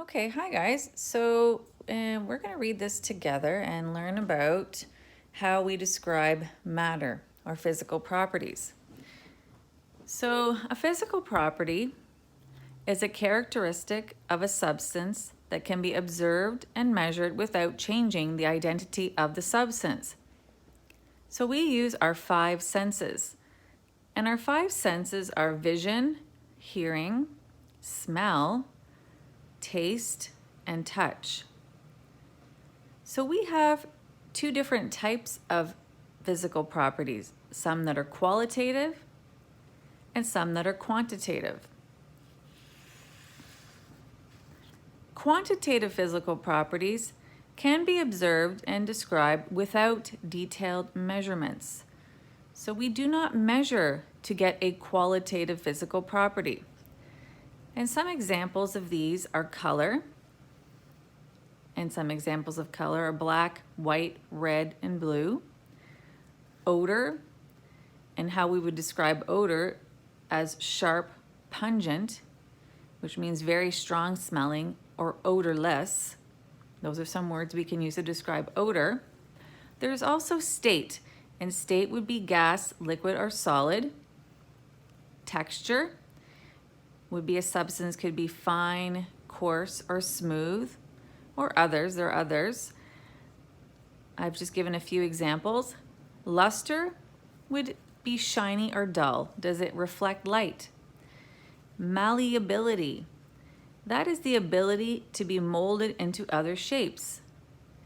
Okay, hi guys. We're going to read this together and learn about how we describe matter or physical properties. So, a physical property is a characteristic of a substance that can be observed and measured without changing the identity of the substance. So, we use our five senses, and our five senses are vision, hearing, smell, taste, and touch. So we have two different types of physical properties, some that are qualitative and some that are quantitative. Quantitative physical properties can be observed and described without detailed measurements. So we do not measure to get a qualitative physical property. And some examples of these are color, and some examples of color are black, white, red, and blue. Odor, and how we would describe odor as sharp, pungent, which means very strong smelling, or odorless. Those are some words we can use to describe odor. There's also state, and state would be gas, liquid, or solid. Texture would be a substance, could be fine, coarse, or smooth, or others. There are others. I've just given a few examples. Luster would be shiny or dull. Does it reflect light? Malleability, that is the ability to be molded into other shapes.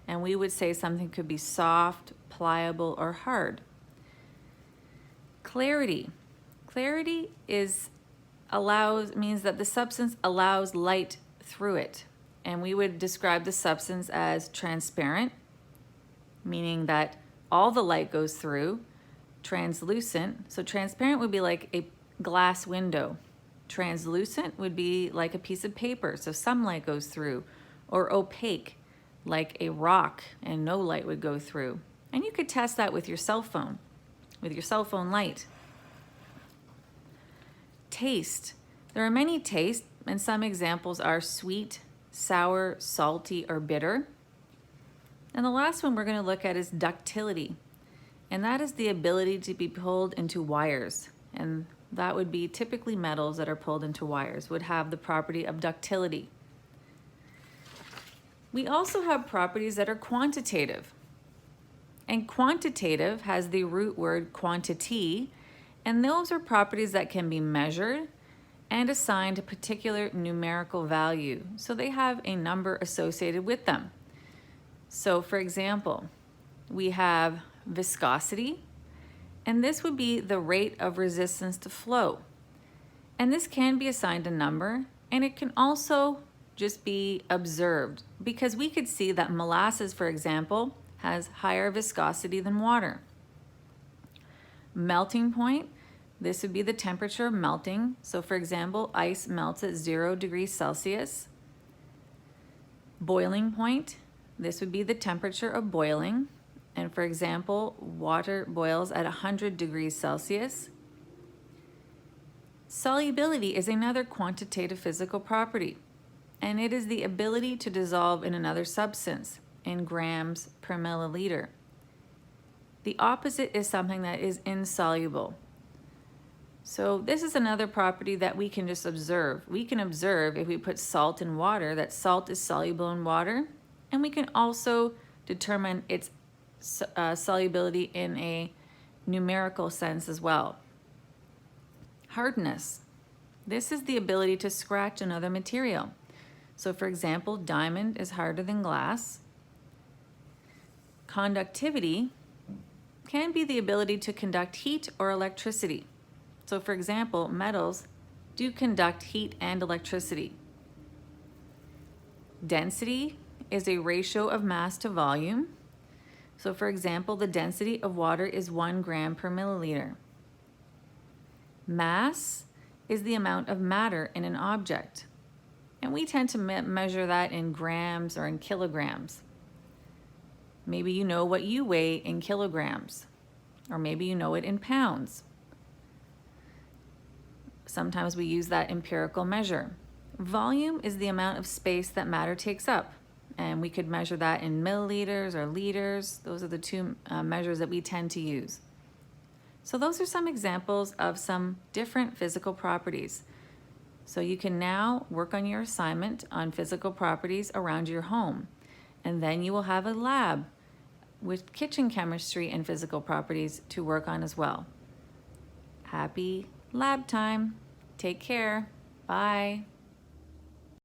And we would say something could be soft, pliable, or hard. Clarity, clarity means that the substance allows light through it. And we would describe the substance as transparent, meaning that all the light goes through. Translucent, so transparent would be like a glass window. Translucent would be like a piece of paper, so some light goes through. Or opaque, like a rock, and no light would go through. And you could test that with your cell phone light. Taste, there are many tastes, and some examples are sweet, sour, salty, or bitter. And the last one we're going to look at is ductility. And that is the ability to be pulled into wires. And that would be typically metals that are pulled into wires would have the property of ductility. We also have properties that are quantitative. And quantitative has the root word quantity, and those are properties that can be measured and assigned a particular numerical value. So they have a number associated with them. So for example, we have viscosity, and this would be the rate of resistance to flow. And this can be assigned a number, and it can also just be observed, because we could see that molasses, for example, has higher viscosity than water. Melting point, this would be the temperature of melting. So for example, ice melts at 0 degrees Celsius. Boiling point, this would be the temperature of boiling. And for example, water boils at 100 degrees Celsius. Solubility is another quantitative physical property, and it is the ability to dissolve in another substance in grams per milliliter. The opposite is something that is insoluble. So this is another property that we can just observe. We can observe if we put salt in water that salt is soluble in water, and we can also determine its solubility in a numerical sense as well. Hardness. This is the ability to scratch another material. So for example, diamond is harder than glass. Conductivity can be the ability to conduct heat or electricity. So for example, metals do conduct heat and electricity. Density is a ratio of mass to volume. So for example, the density of water is 1 gram per milliliter. Mass is the amount of matter in an object. And we tend to measure that in grams or in kilograms. Maybe you know what you weigh in kilograms, or maybe you know it in pounds. Sometimes we use that empirical measure. Volume is the amount of space that matter takes up, and we could measure that in milliliters or liters. Those are the two measures that we tend to use. So those are some examples of some different physical properties. So you can now work on your assignment on physical properties around your home, and then you will have a lab with kitchen chemistry and physical properties to work on as well. Happy lab time. Take care. Bye.